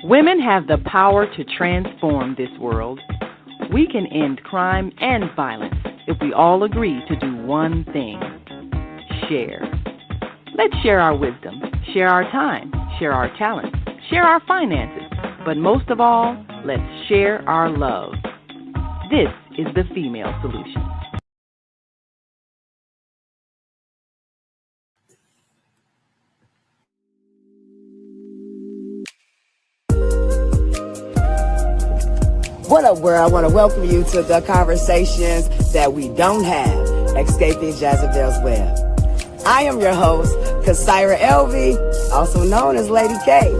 Women have the power to transform this world. We can end crime and violence if we all agree to do one thing: share. Let's share our wisdom, share our time, share our talents, share our finances, but most of all, let's share our love. This is the Female Solution. What up, world? I want to welcome you to the conversations that we don't have, escaping Jezebel's web. I am your host, Kasaira Elvie, also known as Lady K.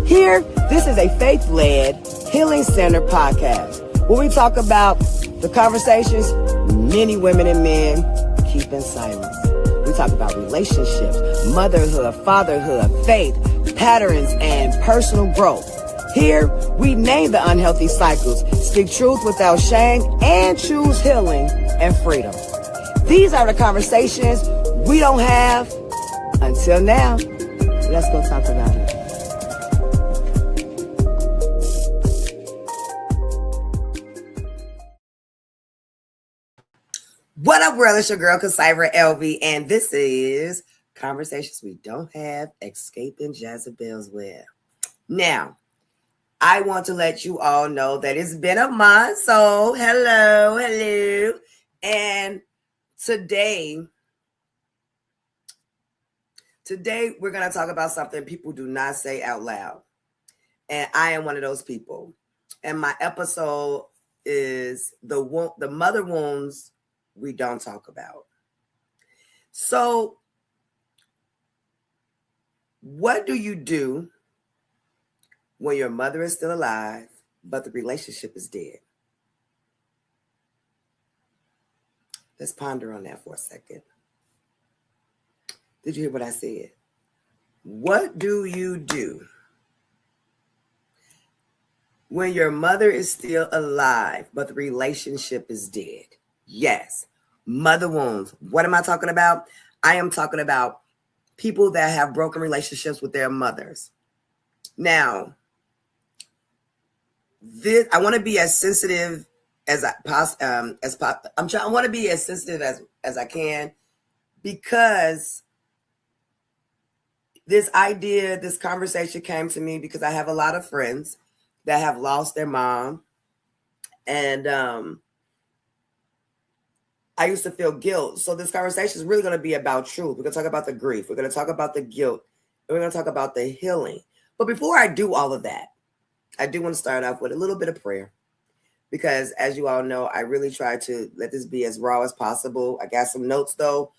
Here, this is a faith-led, healing-centered podcast where we talk about the conversations many women and men keep in silence. We talk about relationships, motherhood, fatherhood, faith, patterns, and personal growth. Here, we name the unhealthy cycles, speak truth without shame, and choose healing and freedom. These are the conversations we don't have until now. Let's go talk about it. What up, world? It's your girl, Kasaira Elvie, and this is Conversations We Don't Have, Escaping Jezebel's Web. Now, I want to let you all know that it's been a month, so hello. And today we're going to talk about something people do not say out loud. And I am one of those people. And my episode is the mother wounds we don't talk about. So, what do you do when your mother is still alive, but the relationship is dead? Let's ponder on that for a second. Did you hear what I said? What do you do when your mother is still alive, but the relationship is dead? Yes, mother wounds. What am I talking about? I am talking about people that have broken relationships with their mothers. Now, I want to be as sensitive as I want to be as sensitive as I can, because this conversation came to me because I have a lot of friends that have lost their mom, and I used to feel guilt. So this conversation is really going to be about truth. We're going to talk about the grief. We're going to talk about the guilt. And we're going to talk about the healing. But before I do all of that, I do want to start off with a little bit of prayer, because as you all know, I really try to let this be as raw as possible. I got some notes though,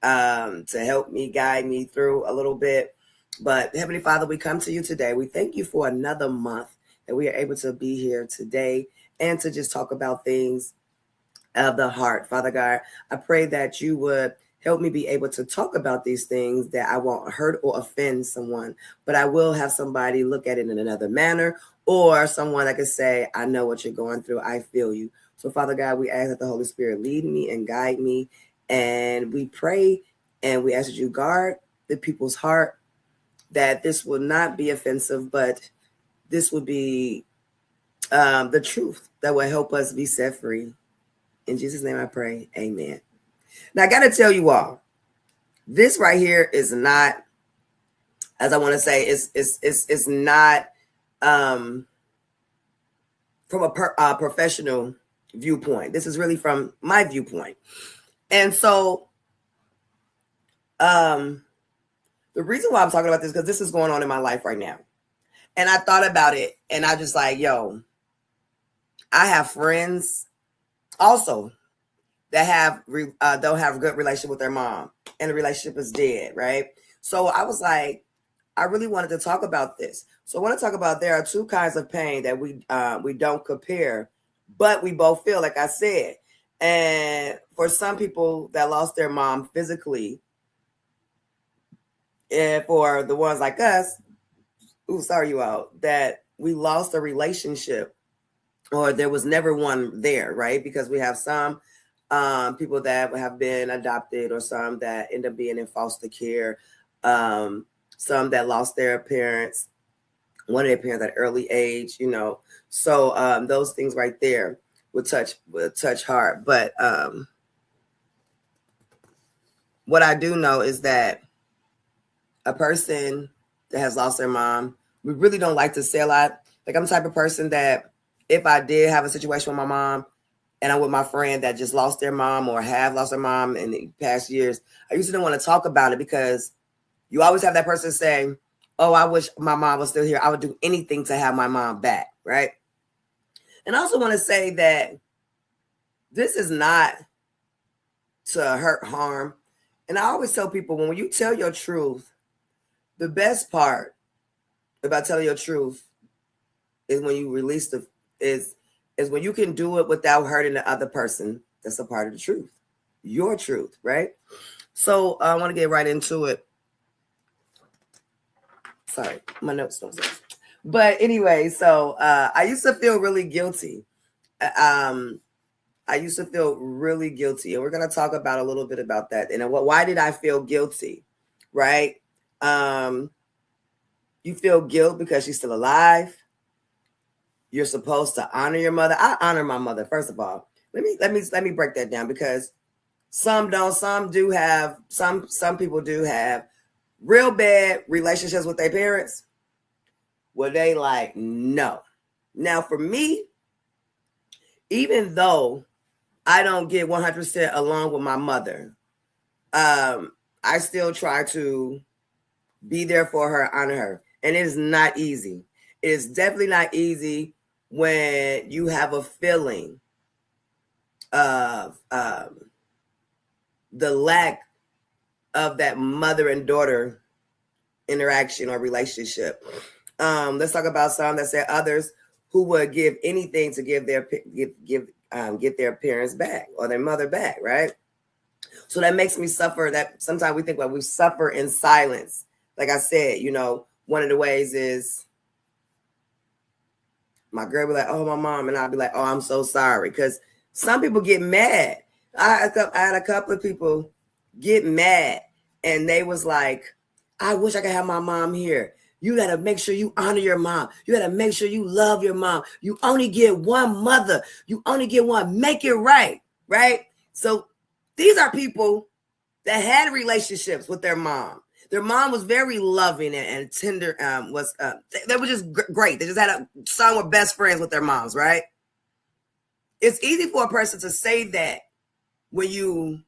to help me guide me through a little bit. But Heavenly Father, we come to you today. We thank you for another month that we are able to be here today and to just talk about things of the heart. Father God, I pray that you would help me be able to talk about these things, that I won't hurt or offend someone, but I will have somebody look at it in another manner, or someone that can say, I know what you're going through. I feel you. So Father God, we ask that the Holy Spirit lead me and guide me. And we pray and we ask that you guard the people's heart, that this will not be offensive, but this will be the truth that will help us be set free. In Jesus' name I pray, amen. Now, I got to tell you all, this right here is not, as I want to say, it's not from a professional viewpoint. This is really from my viewpoint. And so the reason why I'm talking about this, because this is going on in my life right now. And I thought about it, and I just like, I have friends also that don't have a good relationship with their mom, and the relationship is dead, right? So I was like, I really wanted to talk about this. So I want to talk about, there are two kinds of pain that we don't compare, but we both feel, like I said. And for some people that lost their mom physically, and for the ones like us, sorry you all, that we lost a relationship, or there was never one there, right? Because we have some people that have been adopted, or some that end up being in foster care. some that lost their parents, one of their parents at an early age, So those things right there would touch hard. But what I do know is that a person that has lost their mom, we really don't like to say a lot. Like, I'm the type of person that if I did have a situation with my mom and I'm with my friend that just lost their mom or have lost their mom in the past years, I usually don't want to talk about it because you always have that person saying, oh, I wish my mom was still here. I would do anything to have my mom back, right? And I also want to say that this is not to hurt, harm. And I always tell people, when you tell your truth, the best part about telling your truth is when you release is when you can do it without hurting the other person. That's a part of the truth, your truth, right? So I want to get right into it. Sorry, my notes don't say. But anyway, so I used to feel really guilty. I used to feel really guilty, and we're going to talk about a little bit about that. And why did I feel guilty, right? You feel guilt because she's still alive. You're supposed to honor your mother. I honor my mother, first of all. Let me break that down, because some don't. Some people do have real bad relationships with their parents where they like, no. Now, for me, even though I don't get 100% along with my mother, I still try to be there for her, honor her. And it is not easy. It is definitely not easy when you have a feeling of the lack of that mother and daughter interaction or relationship. Let's talk about some that said others who would give anything to get their parents back or their mother back, right? So that makes me suffer. That sometimes we think, well, we suffer in silence. Like I said, one of the ways is my girl be like, oh, my mom, and I'll be like, oh, I'm so sorry, because some people get mad. I had a couple of people get mad, and they was like, I wish I could have my mom here. You got to make sure you honor your mom. You got to make sure you love your mom. You only get one mother. You only get one. Make it right, right? So these are people that had relationships with their mom. Their mom was very loving and tender. They were just great. They just had some were best friends with their moms, right? It's easy for a person to say that when you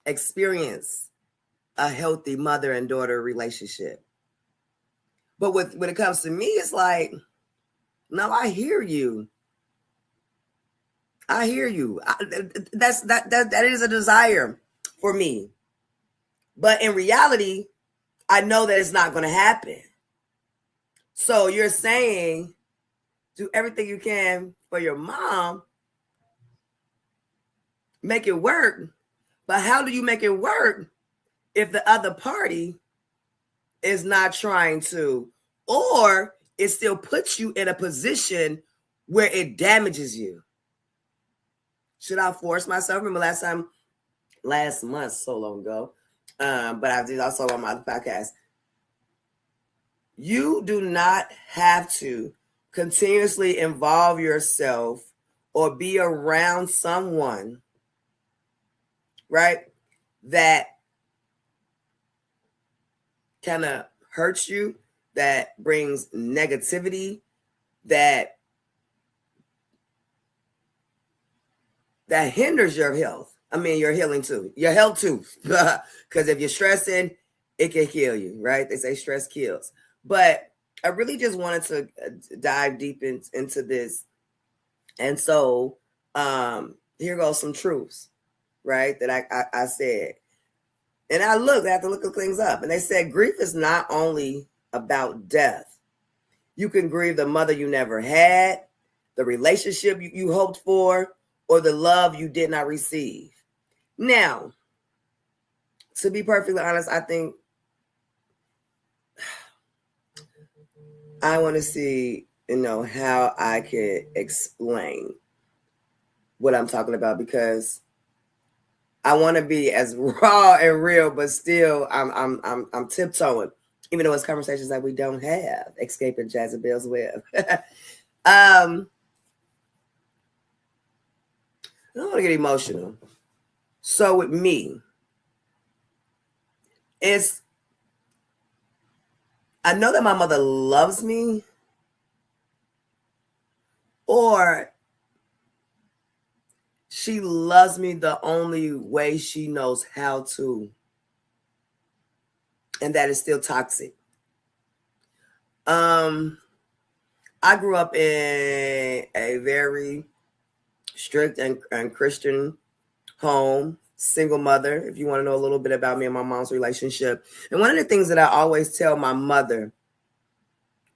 experience a healthy mother and daughter relationship. But when it comes to me, it's like, no, I hear you. I hear you. That is a desire for me. But in reality, I know that it's not going to happen. So you're saying do everything you can for your mom, make it work. But how do you make it work if the other party is not trying to, or it still puts you in a position where it damages you? Should I force myself? Remember last month, so long ago, but I did also on my other podcast. You do not have to continuously involve yourself or be around someone, right, that kind of hurts you, that brings negativity, that hinders your health. I mean, your healing too, your health too. Because if you're stressing, it can kill you, right? They say stress kills. But I really just wanted to dive deep into this. And so here goes some truths, right, that I said. And I had to look things up. And they said grief is not only about death. You can grieve the mother you never had, the relationship you hoped for, or the love you did not receive. Now, to be perfectly honest, I think I want to see, how I could explain what I'm talking about, because I want to be as raw and real, but still I'm tiptoeing Even though it's conversations that we don't have, escaping Jezebel's web. I don't want to get emotional. So with me, I know that my mother loves me, or she loves me the only way she knows how to, and that is still toxic. I grew up in a very strict and Christian home, single mother, if you want to know a little bit about me and my mom's relationship. And one of the things that I always tell my mother,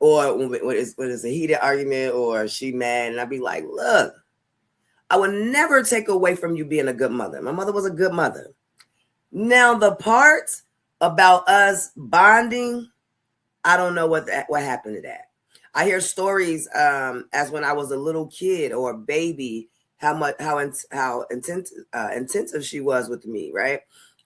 or when it's a heated argument or she mad, and I'd be like, look, I would never take away from you being a good mother. My mother was a good mother. Now, the part about us bonding, I don't know what happened to that. I hear stories as when I was a little kid or a baby, how intensive she was with me, right?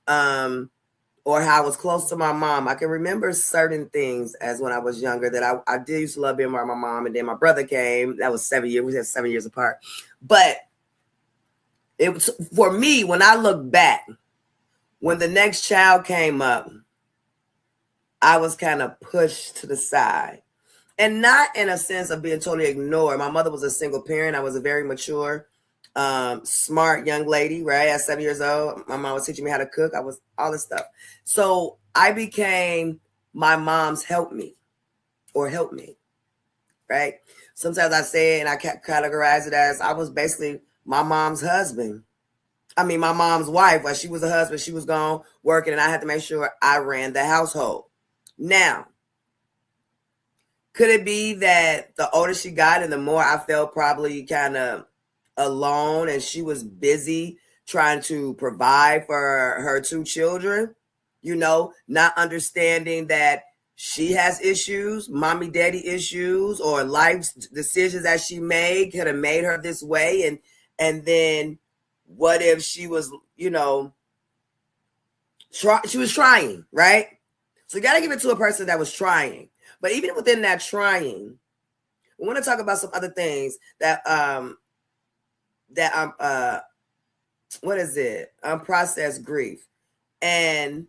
Or how I was close to my mom. I can remember certain things as when I was younger that I did used to love being around my mom. And then my brother came. That was 7 years. We had 7 years apart. But it was, for me, when I look back, when the next child came up, I was kind of pushed to the side. And not in a sense of being totally ignored. My mother was a single parent. I was a very mature, smart young lady, right? At 7 years old, my mom was teaching me how to cook. I was all this stuff. So I became my mom's helpmate, right? Sometimes I say it and I categorize it as I was basically my mom's husband. I mean, my mom's wife. While she was a husband, she was gone working, and I had to make sure I ran the household. Now, could it be that the older she got and the more I felt probably kind of alone, and she was busy trying to provide for her two children, not understanding that she has issues, mommy daddy issues, or life decisions that she made could have made her this way. And then what if she was, she was trying, right? So you got to give it to a person that was trying. But even within that trying, we want to talk about some other things that unprocessed grief. And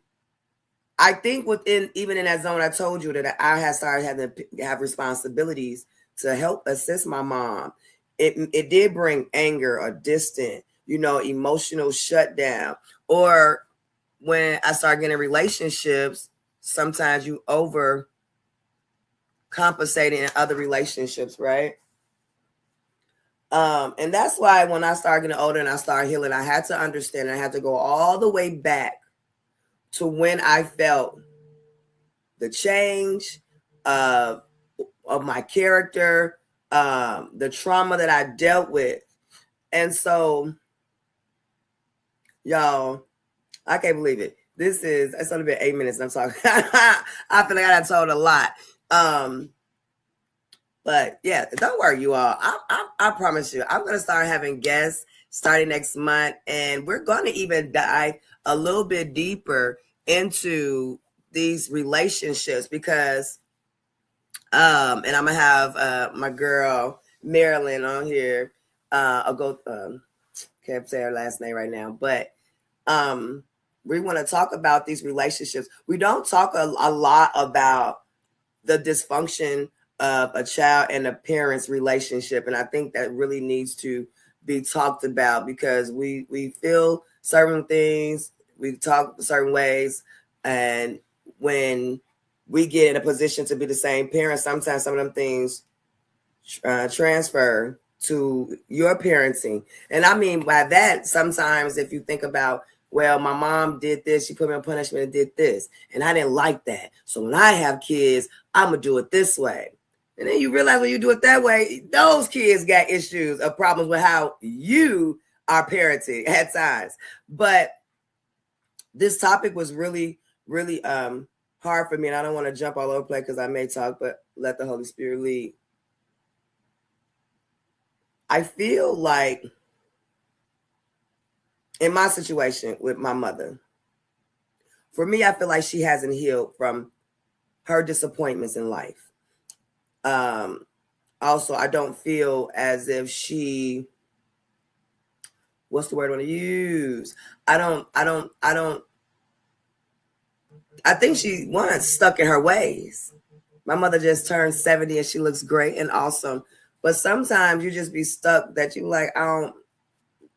I think even in that zone, I told you that I had started having to have responsibilities to help assist my mom. It did bring anger or distant, emotional shutdown. Or when I started getting relationships, sometimes you overcompensating in other relationships, right? And that's why when I started getting older and I started healing, I had to understand, I had to go all the way back to when I felt the change of my character, the trauma that I dealt with. And so, y'all, I can't believe it. It's only been 8 minutes and I'm talking. I feel like I told a lot. But yeah, don't worry, you all. I promise you, I'm going to start having guests starting next month, and we're going to even dive a little bit deeper into these relationships because, and I'm going to have my girl Marilyn on here. I'll go, can't say her last name right now, but we want to talk about these relationships. We don't talk a lot about the dysfunction of a child and a parent's relationship. And I think that really needs to be talked about because we feel certain things, we talk certain ways. And when we get in a position to be the same parent, sometimes some of them things transfer to your parenting. And I mean by that, sometimes if you think about, well, my mom did this, she put me on punishment and did this, and I didn't like that. So when I have kids, I'm going to do it this way. And then you realize when you do it that way, those kids got issues or problems with how you are parenting at times. But this topic was really, really hard for me. And I don't want to jump all over the place because I may talk, but let the Holy Spirit lead. I feel like in my situation with my mother, for me, I feel like she hasn't healed from her disappointments in life. Also, I don't feel as if she, what's the word I want to use? I think she once stuck in her ways. My mother just turned 70 and she looks great and awesome. But sometimes you just be stuck that you like, you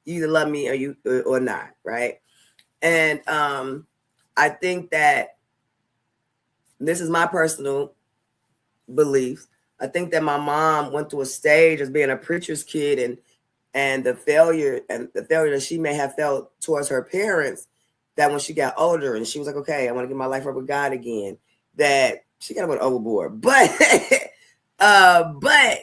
either love me or not, right? And I think that this is my personal beliefs. I think that my mom went through a stage as being a preacher's kid and the failure that she may have felt towards her parents, that when she got older and she was like, okay, I want to get my life right with God again, that she got went overboard. But but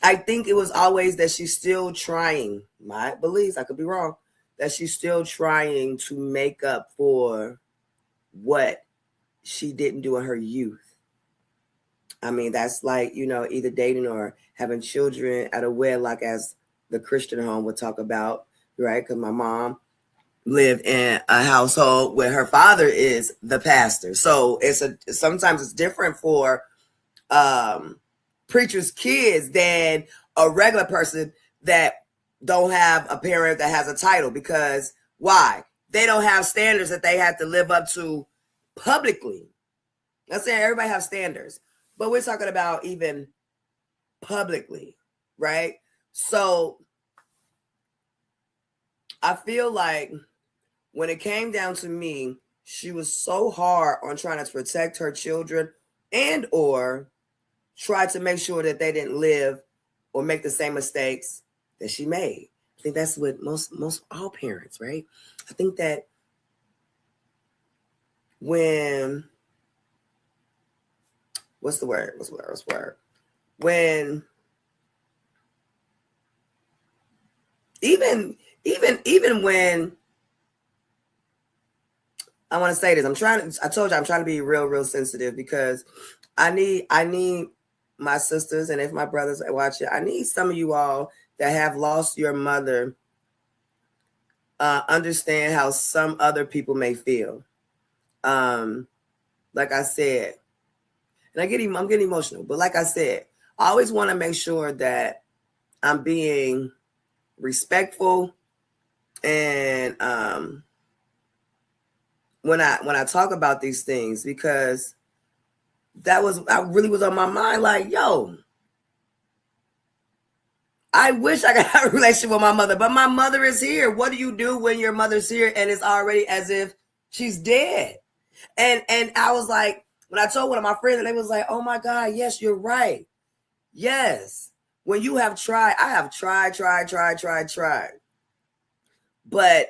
I think it was always that she's still trying, my beliefs, I could be wrong, that she's still trying to make up for what she didn't do in her youth. I mean, that's like, either dating or having children at a wedlock, as the Christian home would talk about, right? Because my mom lived in a household where her father is the pastor. So sometimes it's different for preachers' kids than a regular person that don't have a parent that has a title. Because why? They don't have standards that they have to live up to publicly. I'm saying everybody has standards, but we're talking about even publicly, right? So I feel like when it came down to me, she was so hard on trying to protect her children and or try to make sure that they didn't live or make the same mistakes that she made. I think that's what most all parents, right? I think that when what's the word? When even when I want to say this, I told you I'm trying to be real sensitive, because I need my sisters, and if my brothers watch it, I need some of you all that have lost your mother understand how some other people may feel. Like I said, and I'm getting emotional, but like I said, I always want to make sure that I'm being respectful, and when I talk about these things, because I really was on my mind, like, yo, I wish I could have a relationship with my mother, but my mother is here. What do you do when your mother's here and it's already as if she's dead? And I was like, when I told one of my friends, and they was like, oh my God, yes, you're right. Yes. When you have tried, I have tried. But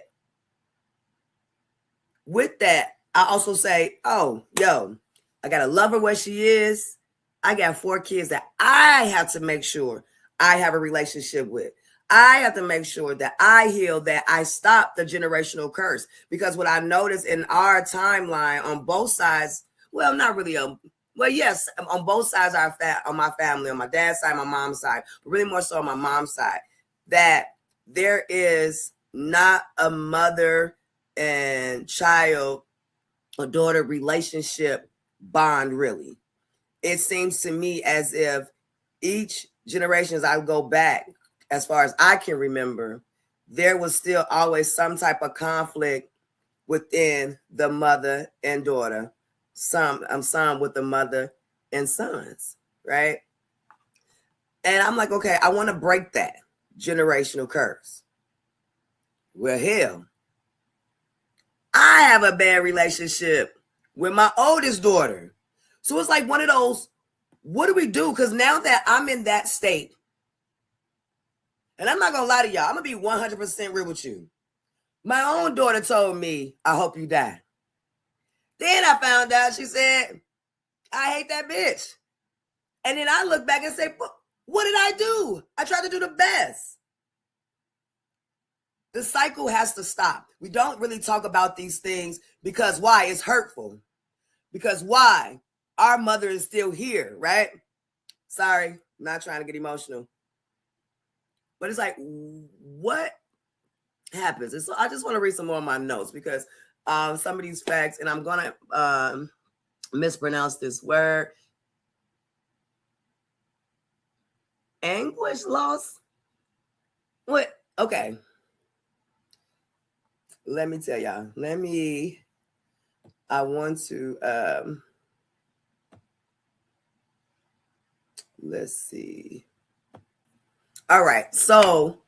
with that, I also say, oh, yo, I got to love her where she is. I got 4 kids that I have to make sure I have a relationship with. I have to make sure that I heal, that I stop the generational curse. Because what I noticed in our timeline on both sides, well, not really, well, yes, on both sides on my family, on my dad's side, my mom's side, but really more so on my mom's side, that there is not a mother and child or daughter relationship bond, really. It seems to me as if each generation, as I go back, as far as I can remember, there was still always some type of conflict within the mother and daughter, some with the mother and sons, right? And I'm like, okay, I want to break that generational curse. Well, hell, I have a bad relationship with my oldest daughter. So it's like one of those, what do we do? Because now that I'm in that state, and I'm not going to lie to y'all, I'm going to be 100% real with you. My own daughter told me, I hope you die. Then I found out, she said, I hate that bitch. And then I look back and say, what did I do? I tried to do the best. The cycle has to stop. We don't really talk about these things because why? It's hurtful. Because why? Our mother is still here, right? Sorry, I'm not trying to get emotional. But it's like, what happens? And so I just want to read some more of my notes, because some of these facts, and I'm going to mispronounce this word. Anguish, loss. What? Okay. Let me tell y'all. I want to let's see. All right. So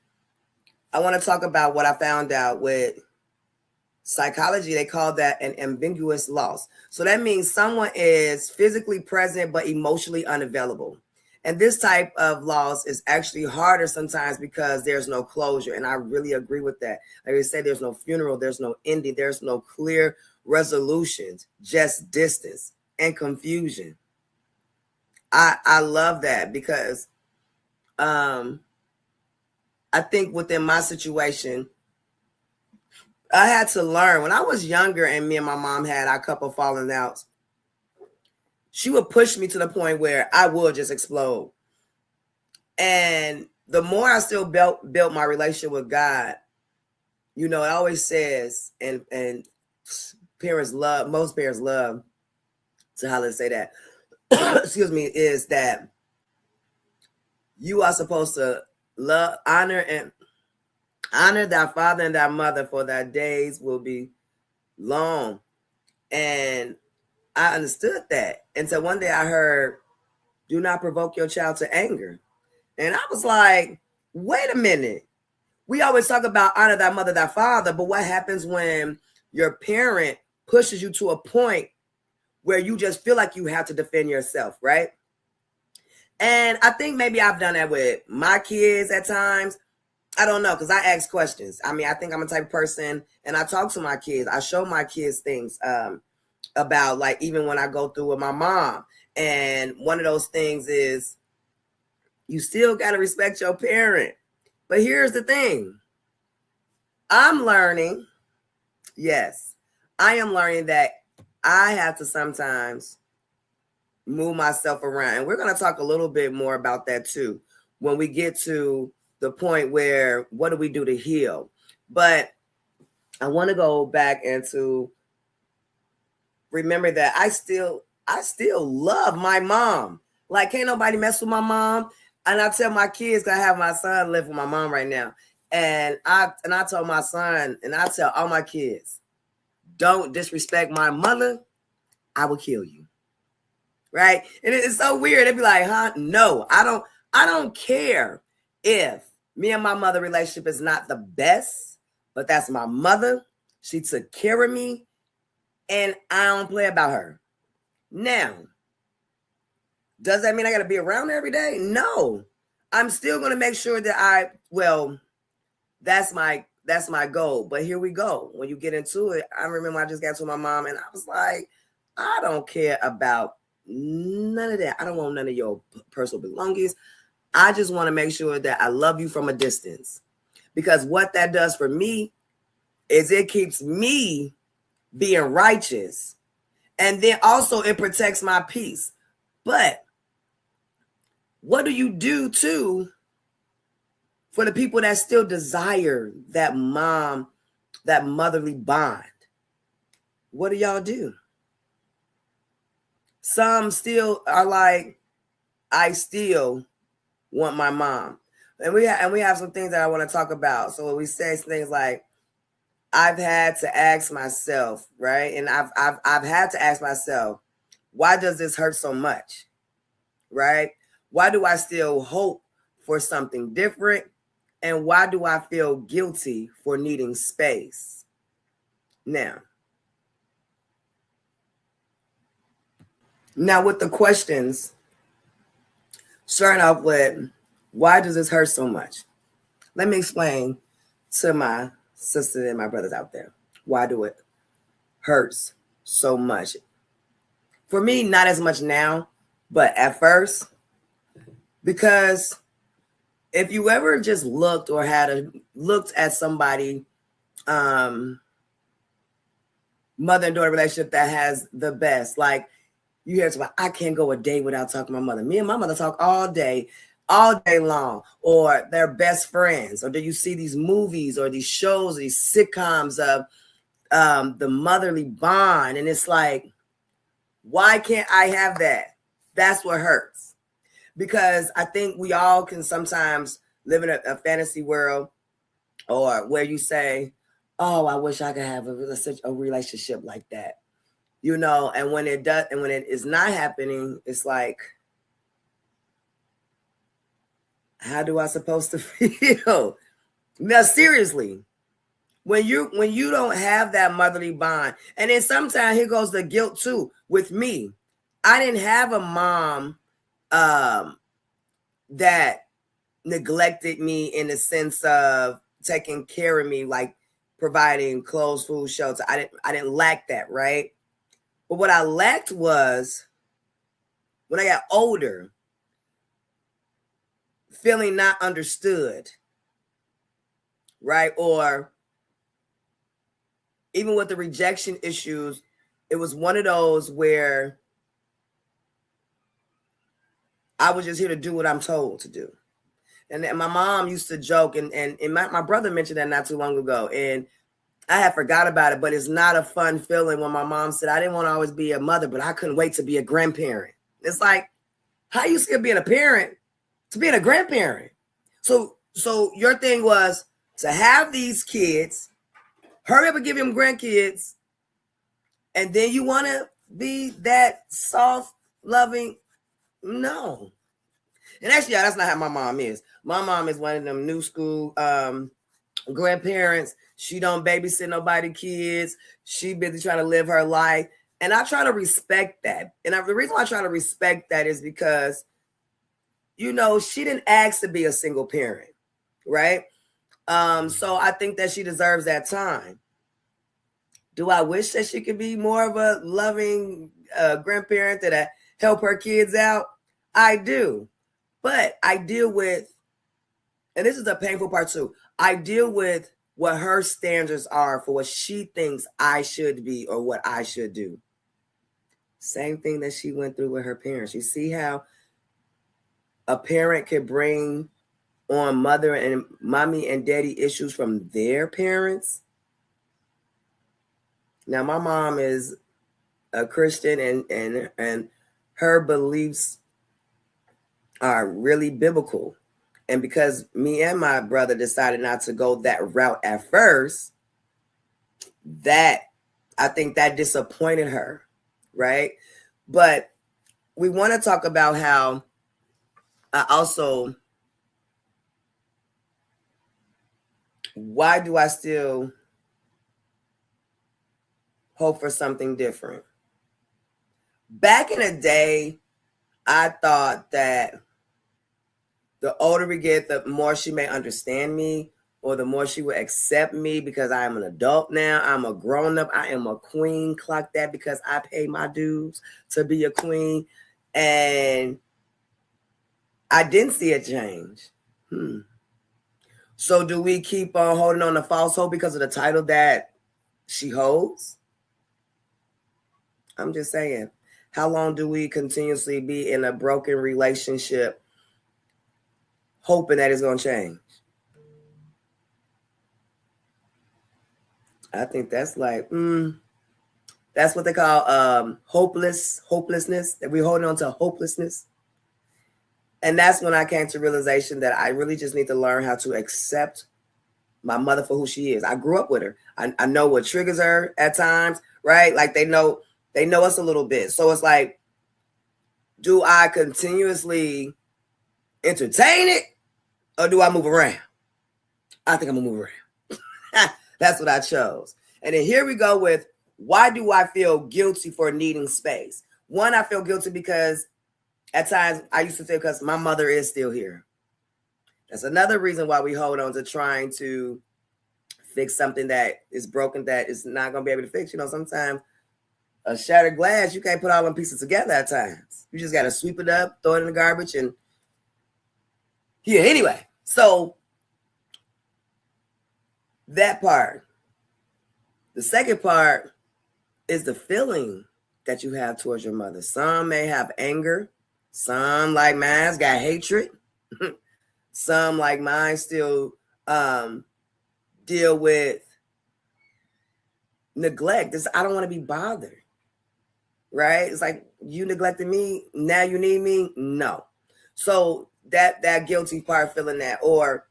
I want to talk about what I found out with psychology. They call that an ambiguous loss. So that means someone is physically present but emotionally unavailable. And this type of loss is actually harder sometimes because there's no closure. And I really agree with that. Like I said, there's no funeral, there's no ending, there's no clear resolutions, just distance and confusion. I love that because I think within my situation, I had to learn when I was younger and me and my mom had our couple falling outs. She would push me to the point where I would just explode. And the more I still built my relationship with God, you know, it always says, and parents love, most parents love to how let's say that, excuse me, is that you are supposed to love, honor thy father and thy mother, for thy days will be long. And I understood that. And so one day I heard, do not provoke your child to anger. And I was like, wait a minute. We always talk about honor thy mother, thy father, but what happens when your parent pushes you to a point where you just feel like you have to defend yourself, right? And I think maybe I've done that with my kids at times. I don't know, because I ask questions. I mean, I think I'm a type of person, and I talk to my kids. I show my kids things about, like, even when I go through with my mom. And one of those things is you still got to respect your parent. But here's the thing. I'm learning, yes, I am learning that I have to sometimes move myself around. And we're going to talk a little bit more about that too when we get to the point where what do we do to heal? But I want to go back and to remember that I still love my mom. Like, can't nobody mess with my mom. And I tell my kids, 'cause I have my son live with my mom right now. And I told my son, and I tell all my kids, don't disrespect my mother, I will kill you. Right? And it's so weird. They'd be like, huh? No, I don't care if me and my mother relationship is not the best, but that's my mother. She took care of me, and I don't play about her. Now, does that mean I got to be around her every day? No. I'm still going to make sure that that's my goal. But here we go. When you get into it, I remember I just got to my mom and I was like, I don't care about none of that. I don't want none of your personal belongings. I just want to make sure that I love you from a distance. Because what that does for me is it keeps me being righteous. And then also it protects my peace. But what do you do too for the people that still desire that motherly bond? What do y'all do? Some still are like, I still want my mom. And we have some things that I want to talk about. So we say things like, I've had to ask myself, right? And I've had to ask myself, why does this hurt so much? Right? Why do I still hope for something different? And why do I feel guilty for needing space? Now with the questions, starting off with, why does this hurt so much? Let me explain to my sisters and my brothers out there. Why do it hurts so much? For me, not as much now, but at first, because if you ever just looked or looked at somebody, mother and daughter relationship that has the best, like you hear somebody, I can't go a day without talking to my mother. Me and my mother talk all day long, or they're best friends. Or do you see these movies or these shows, these sitcoms of the motherly bond? And it's like, Why can't I have that? That's what hurts. Because I think we all can sometimes live in a fantasy world, or where you say, oh, I wish I could have such a relationship like that. You know, and when it does, and when it is not happening, it's like, how do I supposed to feel? Now, seriously, when you don't have that motherly bond, and then sometimes here goes the guilt too. With me, I didn't have a mom that neglected me in the sense of taking care of me, like providing clothes, food, shelter. I didn't lack that, right? But what I lacked was, when I got older, feeling not understood, right? Or even with the rejection issues, it was one of those where I was just here to do what I'm told to do. And my mom used to joke, and my brother mentioned that not too long ago, and I had forgot about it, but it's not a fun feeling when my mom said, I didn't want to always be a mother, but I couldn't wait to be a grandparent. It's like, how you skip being a parent to being a grandparent? So your thing was to have these kids, hurry up and give them grandkids, and then you want to be that soft, loving? No. And actually, yeah, that's not how my mom is. My mom is one of them new school grandparents. She don't babysit nobody kids. She busy trying to live her life. And I try to respect that. And the reason why I try to respect that is because, you know, she didn't ask to be a single parent, right? So I think that she deserves that time. Do I wish that she could be more of a loving grandparent that help her kids out? I do. But I deal with, and this is the painful part too, I deal with what her standards are for what she thinks I should be or what I should do. Same thing that she went through with her parents. You see how a parent could bring on mother and mommy and daddy issues from their parents? Now, my mom is a Christian, and her beliefs are really biblical. And because me and my brother decided not to go that route at first, that I think that disappointed her, right? But we want to talk about how I also, why do I still hope for something different? Back in the day, I thought that the older we get, the more she may understand me, or the more she will accept me, because I am an adult now. I'm a grown-up. I am a queen. Clock that, because I pay my dues to be a queen. And I didn't see a change. So do we keep on holding on to false hope because of the title that she holds? I'm just saying, how long do we continuously be in a broken relationship hoping that it's going to change? I think that's like, that's what they call hopelessness, that we're holding on to hopelessness. And that's when I came to realization that I really just need to learn how to accept my mother for who she is. I grew up with her. I know what triggers her at times, right? Like they know us a little bit. So it's like, do I continuously entertain it, or do I move around? I think I'm gonna move around. That's what I chose. And then here we go with, why do I feel guilty for needing space? One, I feel guilty because at times I used to say, because my mother is still here. That's another reason why we hold on to trying to fix something that is broken, that is not going to be able to fix. You know, sometimes a shattered glass, you can't put all them pieces together at times. You just got to sweep it up, throw it in the garbage, and yeah, anyway. So that part. The second part is the feeling that you have towards your mother. Some may have anger. Some, like mine, got hatred. Some, like mine, still deal with neglect. I don't want to be bothered, right? It's like you neglected me, now you need me. No. So that guilty part, feeling that, or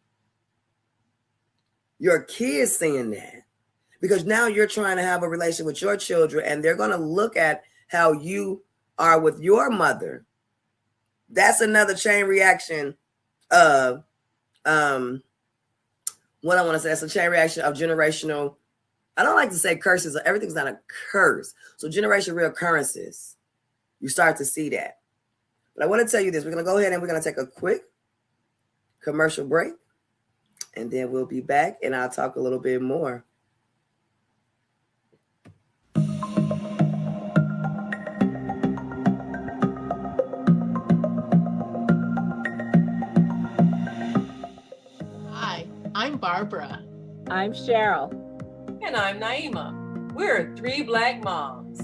your kids seeing that, because now you're trying to have a relation with your children and they're going to look at how you are with your mother. That's another chain reaction of what I want to say. That's a chain reaction of generational. I don't like to say curses. Everything's not a curse. So generational reoccurrences, you start to see that. But I want to tell you this. We're going to go ahead and we're going to take a quick commercial break. And then we'll be back and I'll talk a little bit more. Hi, I'm Barbara. I'm Cheryl. And I'm Naima. We're three Black moms.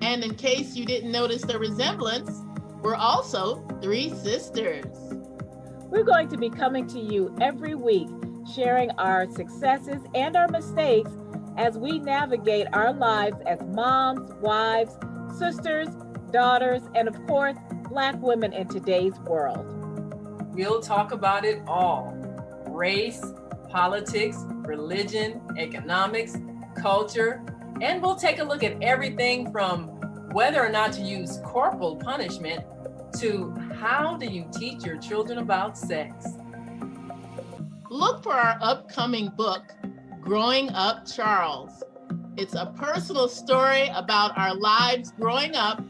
And in case you didn't notice the resemblance, we're also three sisters. We're going to be coming to you every week, sharing our successes and our mistakes as we navigate our lives as moms, wives, sisters, daughters, and of course, Black women in today's world. We'll talk about it all: race, politics, religion, economics, culture, and we'll take a look at everything from whether or not to use corporal punishment to how do you teach your children about sex. Look for our upcoming book, Growing Up Charles. It's a personal story about our lives growing up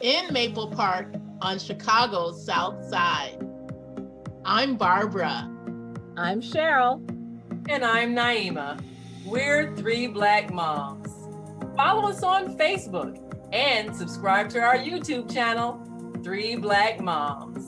in Maple Park on Chicago's South Side. I'm Barbara. I'm Cheryl. And I'm Naima. We're three Black moms. Follow us on Facebook and subscribe to our YouTube channel, Three Black Moms.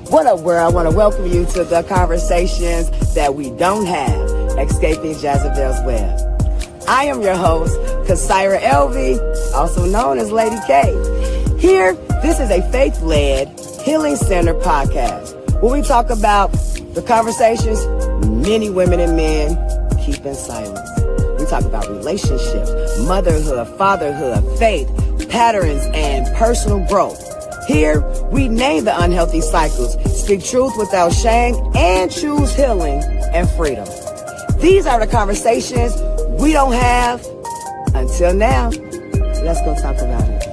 What up, world? I want to welcome you to the conversations that we don't have, escaping Jezebel's web. I am your host, Kasaira Elvie, also known as Lady K. Here, this is a faith-led, healing-centered podcast where we talk about the conversations many women and men keep in silence. We talk about relationships, motherhood, fatherhood, faith, patterns, and personal growth. Here, we name the unhealthy cycles, speak truth without shame, and choose healing and freedom. These are the conversations we don't have until now. Let's go talk about it.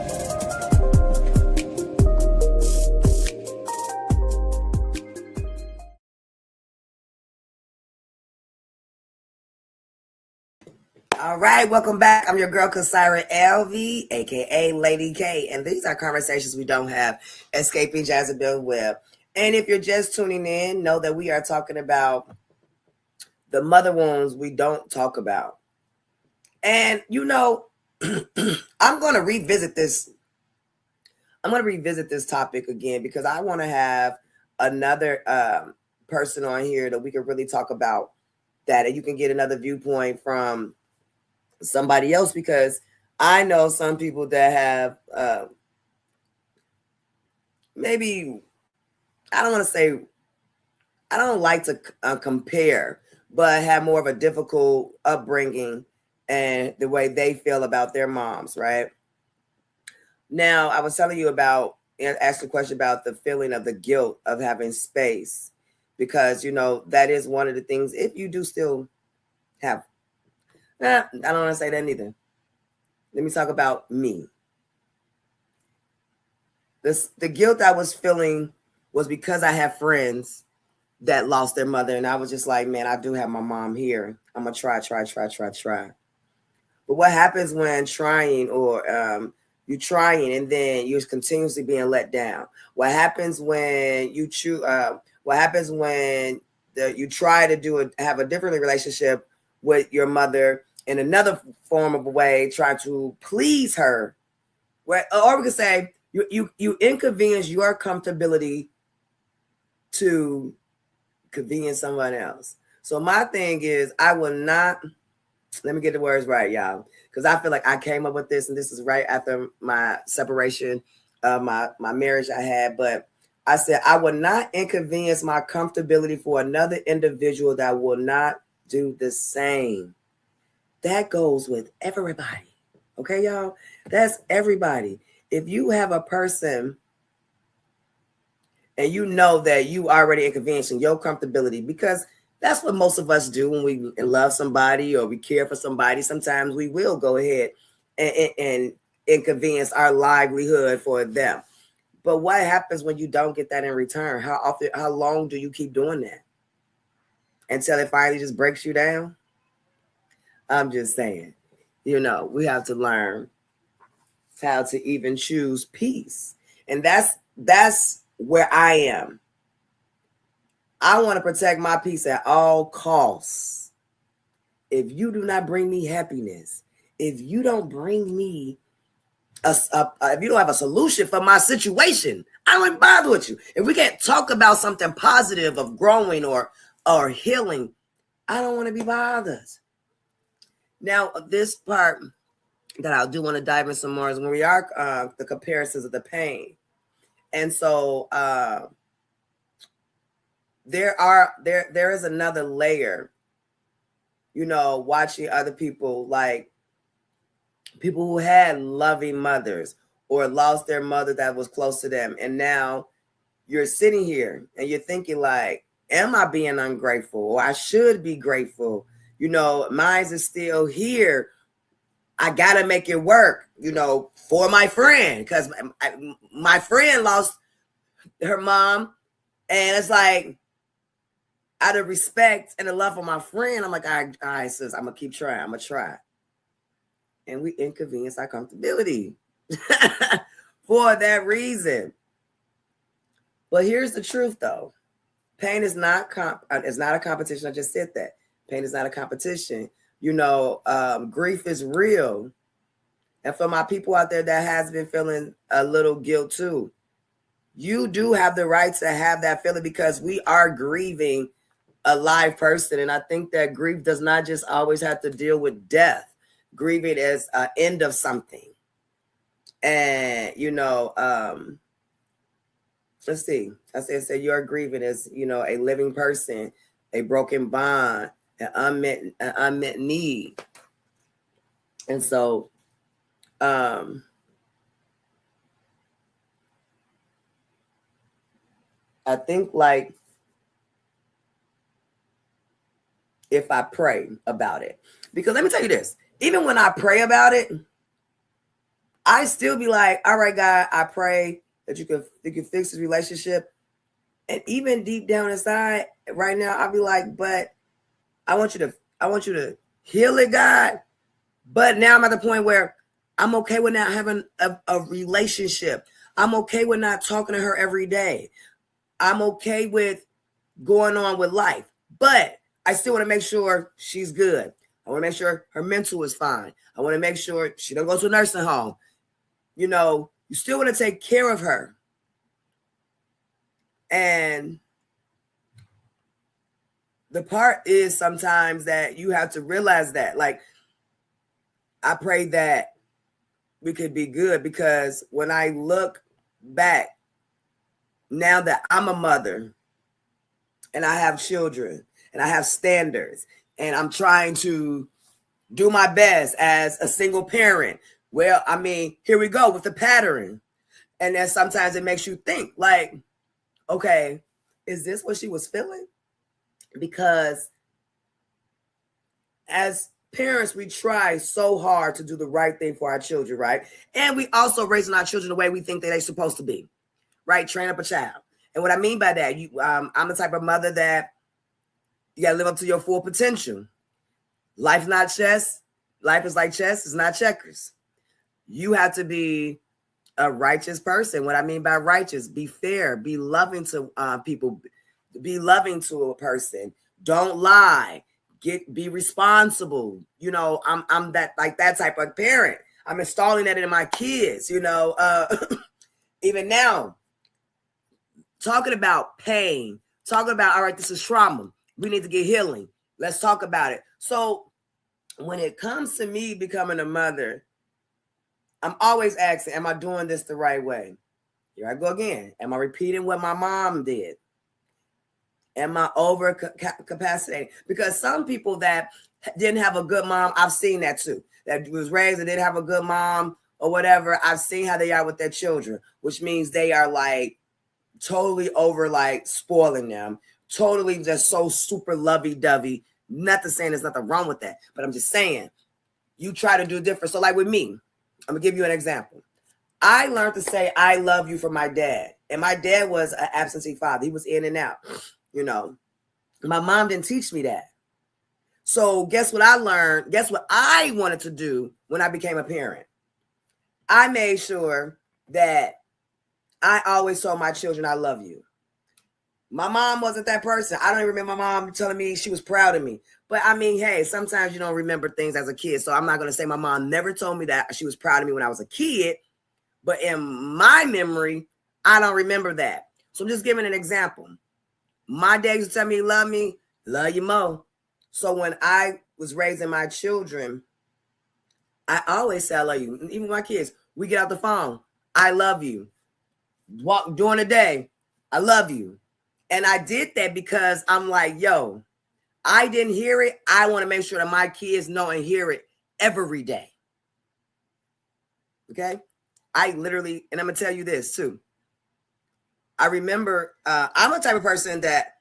All right, welcome back. I'm your girl, Kasaira Elvie, aka Lady K, and these are conversations we don't have, escaping Jezebel web. And if you're just tuning in, know that we are talking about the mother wounds we don't talk about. And you know, I'm going to revisit this. I'm going to revisit this topic again because I want to have another person on here that we can really talk about that, and you can get another viewpoint from somebody else, because I know some people that have maybe, I don't want to say, I don't like to compare, but have more of a difficult upbringing and the way they feel about their moms, right? Now, I was telling you about, asked a question about the feeling of the guilt of having space, because, you know, that is one of the things, if you do still have, I don't want to say that neither. Let me talk about me. The guilt I was feeling was because I have friends that lost their mother, and I was just like, man, I do have my mom here. I'm going to try. But what happens when trying, or you're trying and then you're continuously being let down? What happens when you choose? What happens when you try to have a different relationship with your mother in another form of a way, try to please her? Or we could say you inconvenience your comfortability to convenience someone else. So my thing is, I will not. Let me get the words right, y'all, because I feel like I came up with this, and this is right after my separation, my marriage I had. But I said I would not inconvenience my comfortability for another individual that will not do the same. That goes with everybody. Okay, y'all? That's everybody. If you have a person and you know that you already inconveniencing your comfortability, because that's what most of us do when we love somebody or we care for somebody. Sometimes we will go ahead and inconvenience our livelihood for them. But what happens when you don't get that in return? How long do you keep doing that until it finally just breaks you down? I'm just saying, you know, we have to learn how to even choose peace. And that's where I am. I want to protect my peace at all costs. If you do not bring me happiness, if you don't bring me if you don't have a solution for my situation, I don't bother with you. If we can't talk about something positive of growing or healing, I don't want to be bothered. Now, this part that I do want to dive in some more is when we are the comparisons of the pain. And so there is another layer, you know, watching other people, like people who had loving mothers or lost their mother that was close to them. And now you're sitting here and you're thinking like, am I being ungrateful? Or I should be grateful. You know, mine is still here. I got to make it work, you know, for my friend, because my friend lost her mom. And it's like, out of respect and the love for my friend, I'm like, all right, sis, I'm going to keep trying. I'm going to try. And we inconvenience our comfortability for that reason. But here's the truth, though. Pain is not a competition. I just said that. Pain is not a competition. You know, grief is real. And for my people out there that has been feeling a little guilt too, you do have the right to have that feeling, because we are grieving a live person. And I think that grief does not just always have to deal with death. Grieving is an end of something. And, you know, let's see. I said you're grieving as, you know, a living person, a broken bond, an unmet need. And so, I think like if I pray about it, because let me tell you this, even when I pray about it, I still be like, all right, God, I pray that you can fix this relationship. And even deep down inside right now, I'll be like, but I want you to heal it, God. But now I'm at the point where I'm okay with not having a relationship. I'm okay with not talking to her every day. I'm okay with going on with life, but I still want to make sure she's good. I want to make sure her mental is fine. I want to make sure she don't go to a nursing home. You know, you still want to take care of her. And the part is sometimes that you have to realize that, like, I pray that we could be good, because when I look back, now that I'm a mother and I have children and I have standards and I'm trying to do my best as a single parent. Well, I mean, here we go with the pattern. And then sometimes it makes you think like, okay, is this what she was feeling? Because as parents, we try so hard to do the right thing for our children, right? And we also raising our children the way we think that they're supposed to be, right? Train up a child. And what I mean by that, I'm the type of mother that you got to live up to your full potential. Life's not chess. Life is like chess. It's not checkers. You have to be a righteous person. What I mean by righteous, be fair, be loving to people, be loving to a person. Don't lie. Be responsible. You know, I'm that like that type of parent. I'm installing that in my kids. You know, even now, talking about pain, talking about all right, this is trauma. We need to get healing. Let's talk about it. So when it comes to me becoming a mother, I'm always asking, am I doing this the right way? Here I go again. Am I repeating what my mom did? Am I over capacitating? Because some people that didn't have a good mom, I've seen that too. That was raised and didn't have a good mom or whatever. I've seen how they are with their children, which means they are like totally over like spoiling them. Totally just so super lovey-dovey. Not to saying there's nothing wrong with that, but I'm just saying you try to do different. So like with me, I'm gonna give you an example. I learned to say I love you from my dad. And my dad was an absentee father. He was in and out, you know. My mom didn't teach me that. So guess what I learned? Guess what I wanted to do when I became a parent? I made sure that I always told my children I love you. My mom wasn't that person. I don't even remember my mom telling me she was proud of me. But I mean, hey, sometimes you don't remember things as a kid. So I'm not going to say my mom never told me that she was proud of me when I was a kid. But in my memory, I don't remember that. So I'm just giving an example. My dad used to tell me, love you more. So when I was raising my children, I always say I love you. Even my kids, we get out the phone. I love you. Walk during the day. I love you. And I did that because I'm like, yo, I didn't hear it. I want to make sure that my kids know and hear it every day. Okay? I literally, and I'm going to tell you this too. I remember, I'm a type of person that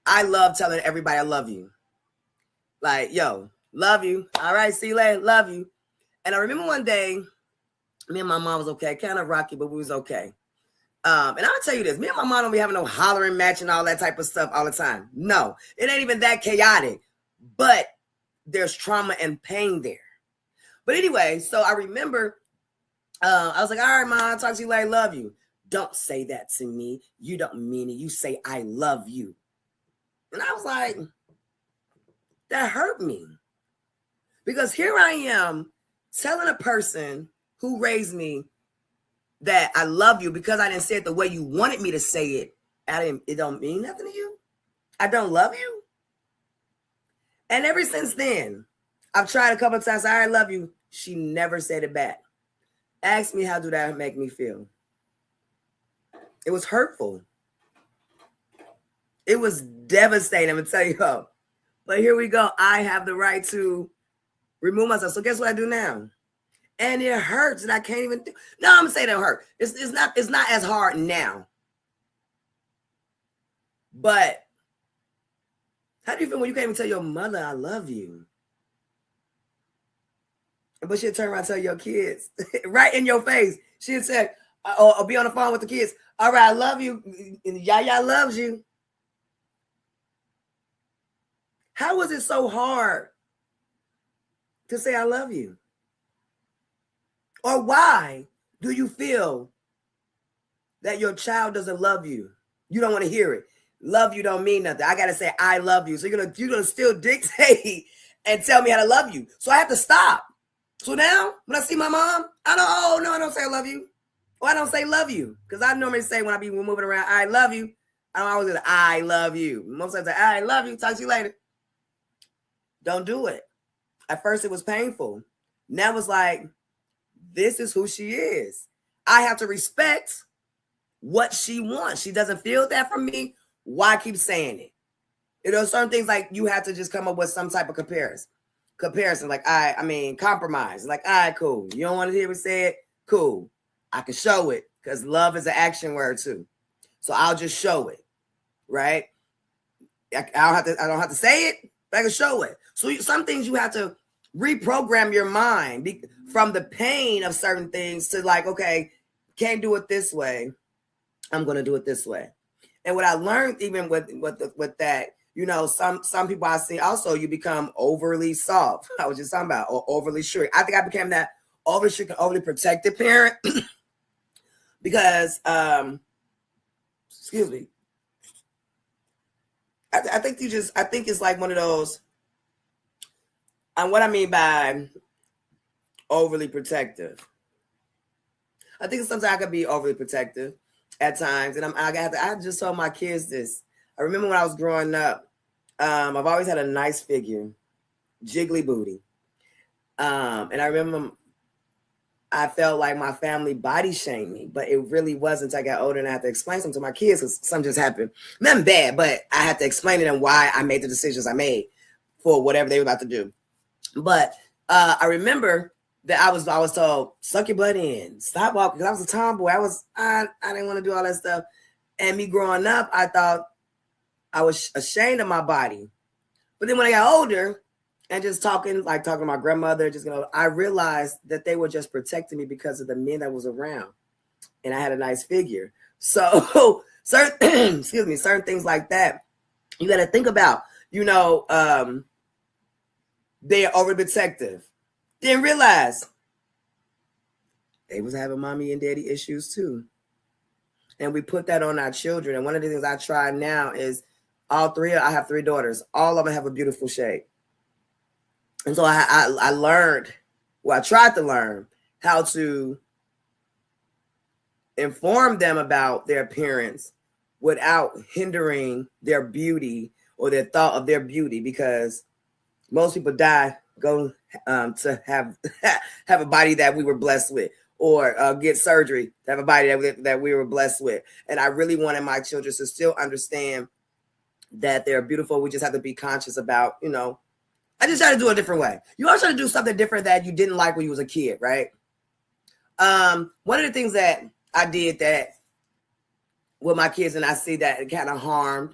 I love telling everybody I love you. Like, yo, love you. All right, see you later. Love you. And I remember one day, me and my mom was okay. Kind of rocky, but we was okay. And I'll tell you this, me and my mom don't be having no hollering match and all that type of stuff all the time. No, it ain't even that chaotic, but there's trauma and pain there. But anyway, so I remember, I was like, all right, mom, I'll talk to you later, love you. Don't say that to me. You don't mean it. You say, I love you. And I was like, that hurt me. Because here I am telling a person who raised me that I love you because I didn't say it the way you wanted me to say it. It don't mean nothing to you. I don't love you. And ever since then, I've tried a couple of times. I love you. She never said it back. Ask me, how do that make me feel? It was hurtful. It was devastating. I'm going to tell you how. But here we go. I have the right to remove myself. So guess what I do now? And it hurts, and I can't even do. No, I'm gonna say that hurt. It's not as hard now. But how do you feel when you can't even tell your mother I love you? But she'll turn around and tell your kids right in your face. She'll say, or be on the phone with the kids. All right, I love you. And Yaya loves you. How is it so hard to say I love you? Or why do you feel that your child doesn't love you? You don't want to hear it. Love you don't mean nothing. I got to say, I love you. So you're gonna still dictate and tell me how to love you. So I have to stop. So now when I see my mom, I don't say I love you. Or I don't say love you. Because I normally say when I be moving around, I love you. I don't always say, I love you. Most times I say, I love you. Talk to you later. Don't do it. At first it was painful. Now it's like, this is who she is. I have to respect what she wants. She doesn't feel that from me. Why keep saying it? You know, certain things like you have to just come up with some type of comparison. comparison. Like, I mean, compromise. Like, all right, cool. You don't want to hear me say it? Cool. I can show it because love is an action word too. So I'll just show it, right? I don't have to say it, but I can show it. So some things you have to reprogram your mind from the pain of certain things to like, okay, can't do it this way. I'm going to do it this way. And what I learned even with that, you know, some people I see also, you become overly soft. I was just talking about, or overly strict. I think I became that overly strict and overly protective parent because, excuse me. I think it's like one of those, and what I mean by overly protective, I think sometimes I could be overly protective at times. And I just told my kids this. I remember when I was growing up, I've always had a nice figure, jiggly booty. And I remember I felt like my family body shamed me, but it really wasn't until I got older and I had to explain something to my kids because something just happened. Nothing bad, but I had to explain to them why I made the decisions I made for whatever they were about to do. But I remember that I was told, suck your butt in, stop walking, because I was a tomboy. I didn't want to do all that stuff. And me growing up, I thought I was ashamed of my body. But then when I got older and just talking to my grandmother, I realized that they were just protecting me because of the men that was around. And I had a nice figure. So certain things like that, you got to think about, you know, they're overprotective. Didn't realize they was having mommy and daddy issues too. And we put that on our children. And one of the things I try now is I have 3 daughters. All of them have a beautiful shape. And so I learned, I tried to learn how to inform them about their appearance without hindering their beauty or their thought of their beauty, because most people go to have a body that we were blessed with, or get surgery to have a body that we were blessed with. And I really wanted my children to still understand that they're beautiful. We just have to be conscious about, you know, I just try to do it a different way. You always try to do something different that you didn't like when you was a kid, right? One of the things that I did that with my kids, and I see that it kind of harmed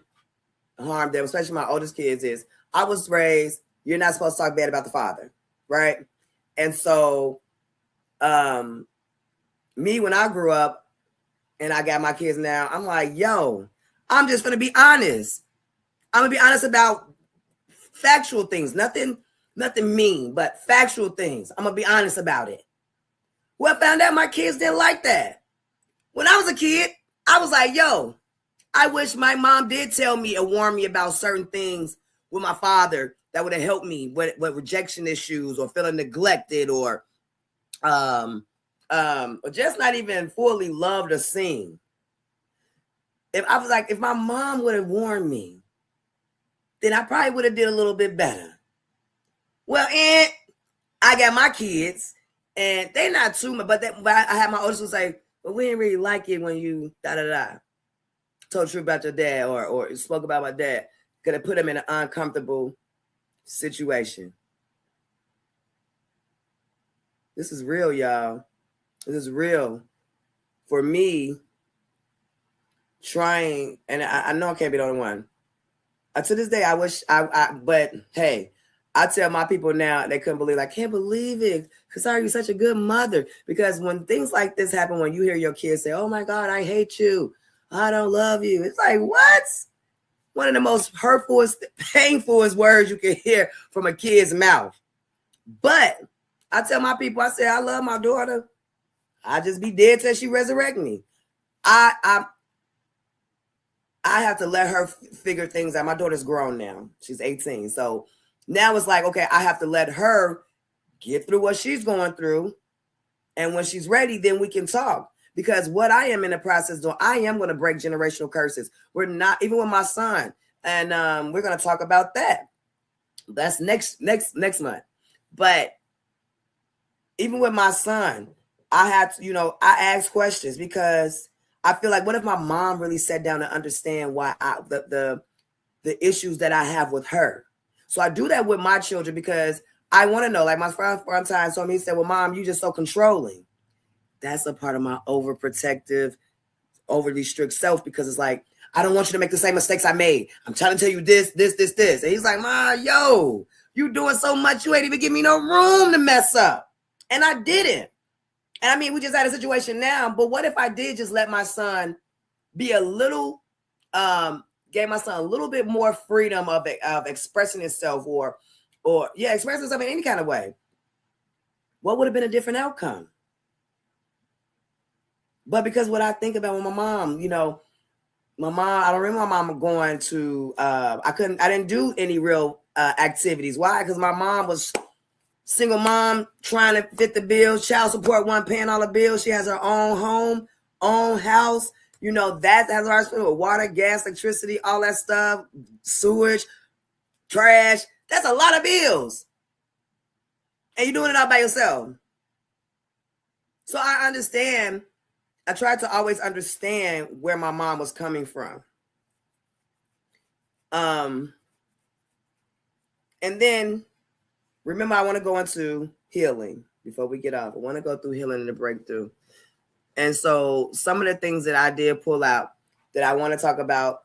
them, especially my oldest kids, is I was raised, you're not supposed to talk bad about the father, right? And so me, when I grew up and I got my kids now, I'm like, yo, I'm just going to be honest. I'm going to be honest about factual things, nothing mean, but factual things. I'm going to be honest about it. Well, I found out my kids didn't like that. When I was a kid, I was like, yo, I wish my mom did tell me or warn me about certain things with my father that would have helped me with rejection issues or feeling neglected or just not even fully loved or seen. If my mom would have warned me, then I probably would have did a little bit better. Well, and I got my kids, and they're not too much, but I had my oldest one say, well, we didn't really like it when you da-da-da. Told the truth about your dad or spoke about my dad. Could have put him in an uncomfortable situation. This is real, y'all. This is real. For me, trying, and I know I can't be the only one. To this day, I wish but hey, I tell my people now, they couldn't believe, I can't believe it. Sorry, you're such a good mother. Because when things like this happen, when you hear your kids say, oh my God, I hate you, I don't love you. It's like, what? One of the most hurtfulest, painfulest words you can hear from a kid's mouth. But I tell my people, I say, I love my daughter. I just be dead till she resurrect me. I have to let her figure things out. My daughter's grown now. She's 18. So now it's like, okay, I have to let her get through what she's going through. And when she's ready, then we can talk. Because what I am in the process doing, I am going to break generational curses. We're not, even with my son. And we're going to talk about that. That's next month. But even with my son, I had to, I ask questions because I feel like, what if my mom really sat down to understand why the issues that I have with her? So I do that with my children because I want to know. Like my friend one time told me, he said, well, Mom, you just so controlling. That's a part of my overprotective, overly strict self, because it's like, I don't want you to make the same mistakes I made. I'm trying to tell you this. And he's like, Ma, yo, you doing so much. You ain't even give me no room to mess up. And I didn't. And I mean, we just had a situation now, but what if I did just let my son be a little, gave my son a little bit more freedom of expressing himself or expressing himself in any kind of way? What would have been a different outcome? But because what I think about with my mom, you know, my mom, I don't remember my mom going to, I didn't do any real activities. Why? Because my mom was single mom trying to fit the bills, child support, one paying all the bills. She has her own home, own house. You know, that has our spend with water, gas, electricity, all that stuff, sewage, trash. That's a lot of bills. And you're doing it all by yourself. So I understand. I tried to always understand where my mom was coming from. And then, remember, I want to go into healing before we get off. I want to go through healing and the breakthrough. And so some of the things that I did pull out that I want to talk about,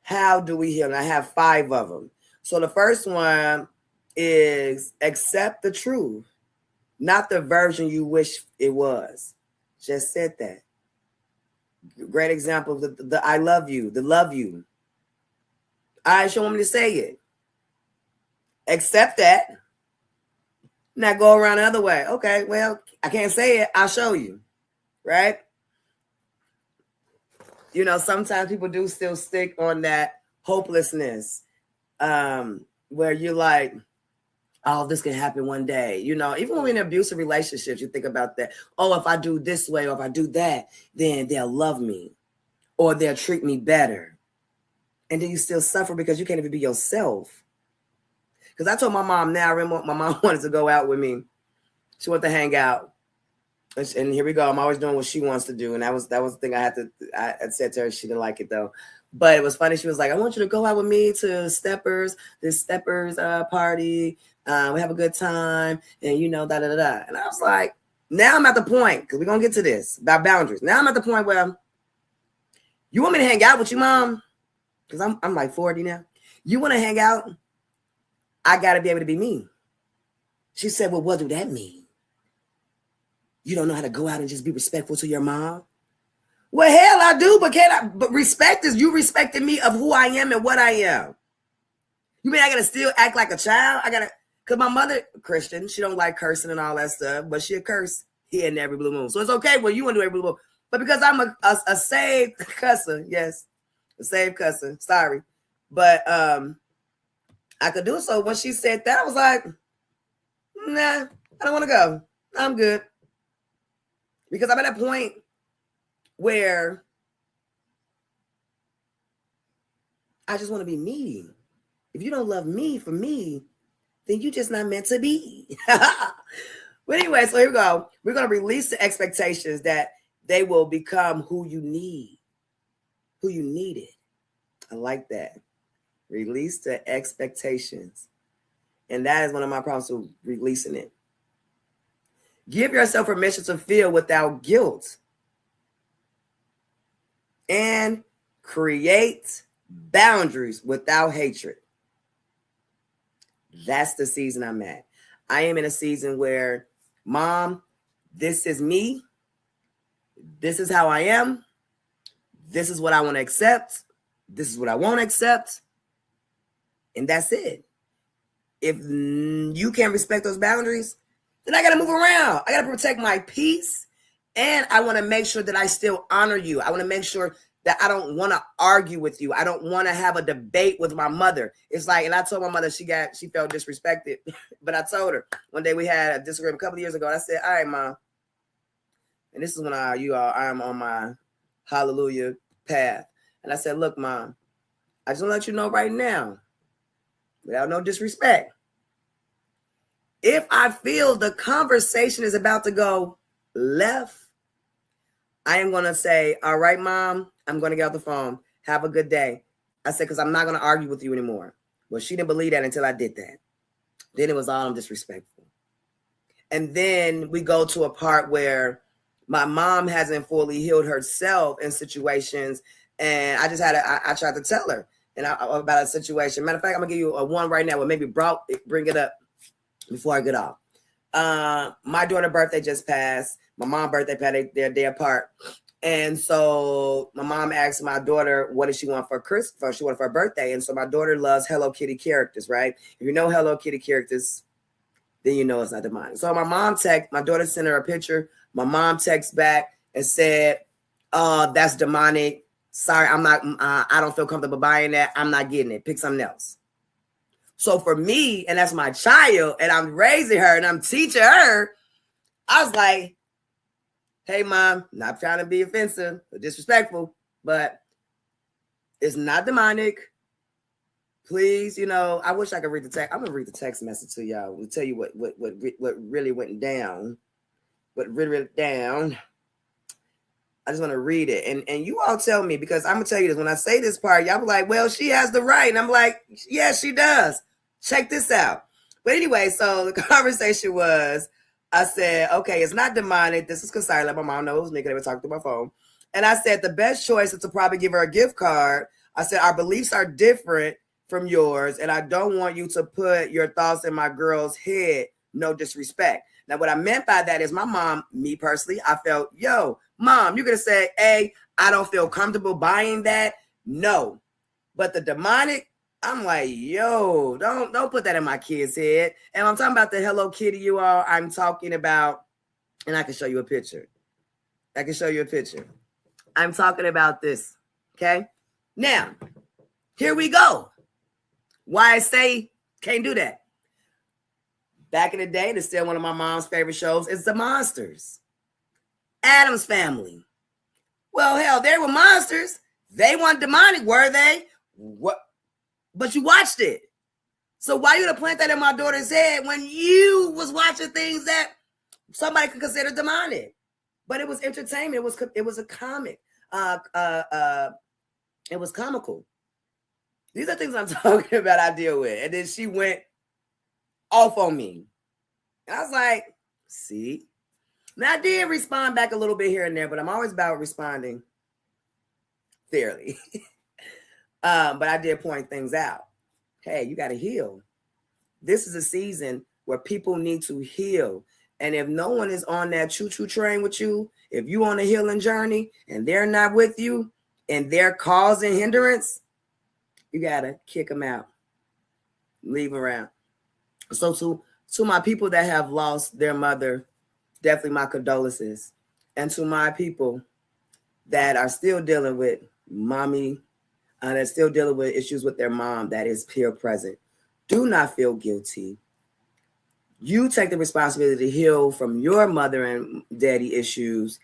how do we heal? And I have 5 of them. So the first one is accept the truth, not the version you wish it was. Just said that. Great example, the I love you, the love you. I should want me to say it. Accept that. Now go around the other way. Okay, well, I can't say it. I'll show you. Right? You know, sometimes people do still stick on that hopelessness, where you're like, oh, this can happen one day. You know, even when we're in abusive relationships, you think about that. Oh, if I do this way or if I do that, then they'll love me or they'll treat me better. And then you still suffer because you can't even be yourself. Because I told my mom now, I remember my mom wanted to go out with me. She wanted to hang out. And here we go. I'm always doing what she wants to do. And that was the thing I had said to her. She didn't like it though. But it was funny. She was like, I want you to go out with me to this Steppers party. We have a good time. And you know, da-da-da-da. And I was like, now I'm at the point, because we're going to get to this, about boundaries. Now I'm at the point where, you want me to hang out with you, Mom? Because I'm like 40 now. You want to hang out? I got to be able to be me. She said, well, what do that mean? You don't know how to go out and just be respectful to your mom? Well, hell, I do, but respect is you respecting me of who I am and what I am. You mean I gotta still act like a child? Because my mother, Christian, she don't like cursing and all that stuff, but she'll curse here and every blue moon. So it's okay, well, you want to do every blue moon. But because I'm a saved cusser, yes, a saved cusser, sorry. But I could do it. So when she said that, I was like, nah, I don't want to go. I'm good. Because I'm at a point where I just want to be me. If you don't love me for me, then you're just not meant to be. But anyway, so here we go. We're going to release the expectations that they will become who you need, who you needed. I like that. Release the expectations. And that is one of my problems with releasing it. Give yourself permission to feel without guilt. And create boundaries without hatred. That's the season I'm at. I am in a season where, Mom, this is me. This is how I am. This is what I want to accept. This is what I won't accept. And that's it. If you can't respect those boundaries, then I got to move around. I got to protect my peace. And I want to make sure that I still honor you. I want to make sure that I don't want to argue with you. I don't want to have a debate with my mother. It's like, and I told my mother she felt disrespected. But I told her one day we had a disagreement a couple of years ago. And I said, all right, Mom. And this is when I'm on my hallelujah path. And I said, look, Mom, I just want to let you know right now, without no disrespect, if I feel the conversation is about to go left, I am going to say, all right, Mom, I'm going to get off the phone. Have a good day. I said, because I'm not going to argue with you anymore. Well, she didn't believe that until I did that. Then it was all disrespectful. And then we go to a part where my mom hasn't fully healed herself in situations. And I just I tried to tell her about a situation. Matter of fact, I'm gonna give you a one right now. Well, maybe bring it up before I get off. My daughter's birthday just passed. My mom's birthday passed. They're a day apart. And so my mom asked my daughter, what does she want for Christmas? She wanted for her birthday. And so my daughter loves Hello Kitty characters, right? If you know Hello Kitty characters, then you know it's not demonic. So my daughter sent her a picture. My mom texted back and said, that's demonic. Sorry, I don't feel comfortable buying that. I'm not getting it. Pick something else. So for me, and that's my child, and I'm raising her and I'm teaching her, I was like, hey, Mom, not trying to be offensive or disrespectful, but it's not demonic. Please, I wish I could read the text. I'm going to read the text message to y'all. We'll tell you what really went down. What really went down. I just want to read it. And you all tell me, because I'm going to tell you this. When I say this part, y'all be like, well, she has the right. And I'm like, yeah, she does. Check this out. But anyway, so the conversation was, I said, okay, it's not demonic. This is consigned. Let my mom know it was me because they were talking through my phone. And I said, the best choice is to probably give her a gift card. I said, our beliefs are different from yours, and I don't want you to put your thoughts in my girl's head. No disrespect. Now, what I meant by that is my mom, me personally, I felt, yo, Mom, you're going to say, hey, I don't feel comfortable buying that. No. But the demonic, I'm like, yo, don't put that in my kid's head. And I'm talking about the Hello Kitty, you all. I'm talking about, and I can show you a picture. I'm talking about this. Okay. Now, here we go. Why I say can't do that. Back in the day, it's still one of my mom's favorite shows. It's The Monsters. Addams Family. Well, hell, they were monsters. They weren't demonic, were they? What? But you watched it. So why you to plant that in my daughter's head when you was watching things that somebody could consider demonic? But it was entertainment. It was a comic. It was comical. These are things I'm talking about, I deal with. And then she went off on me. And I was like, see? Now I did respond back a little bit here and there, but I'm always about responding fairly. But I did point things out. Hey, you got to heal. This is a season where people need to heal. And if no one is on that choo-choo train with you, if you on a healing journey and they're not with you and they're causing hindrance, you got to kick them out. Leave around. So to my people that have lost their mother, definitely my condolences. And to my people that are still dealing with mommy, that's still dealing with issues with their mom that is peer present, do not feel guilty. You take the responsibility to heal from your mother and daddy issues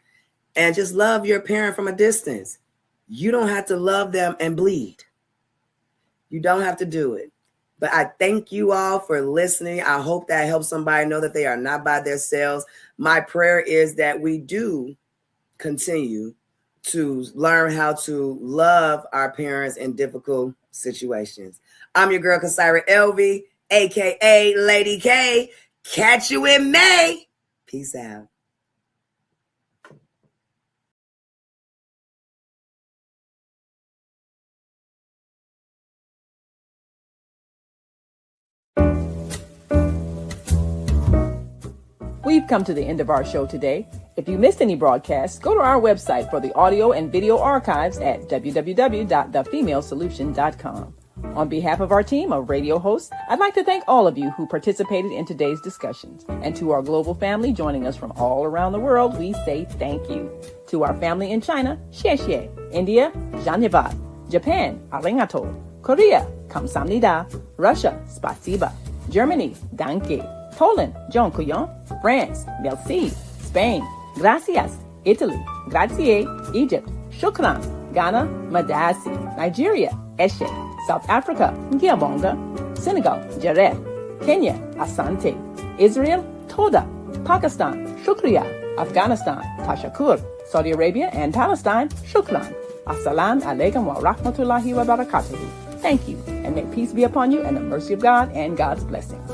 and just love your parent from a distance. You don't have to love them and bleed. You don't have to do it. But I thank you all for listening. I hope that helps somebody know that they are not by themselves. My prayer is that we do continue to learn how to love our parents in difficult situations. I'm your girl, Kasira Elvie, a.k.a. Lady K. Catch you in May. Peace out. We've come to the end of our show today. If you missed any broadcasts, go to our website for the audio and video archives at www.thefemalesolution.com. On behalf of our team of radio hosts, I'd like to thank all of you who participated in today's discussions. And to our global family joining us from all around the world, we say thank you. To our family in China, xie xie. India, Dhanyavad. Japan, arigato. Korea, kamsamnida. Russia, spasiba. Germany, danke. Poland, dziękuję. France, merci. Spain, gracias. Italy, grazie. Egypt, shukran. Ghana, madasi. Nigeria, eshe. South Africa, ngiyabonga. Senegal, jareh. Kenya, asante. Israel, toda. Pakistan, shukriya. Afghanistan, tashakur. Saudi Arabia and Palestine, shukran. Assalamu alaikum wa rahmatullahi wa barakatuhu. Thank you. And may peace be upon you and the mercy of God and God's blessings.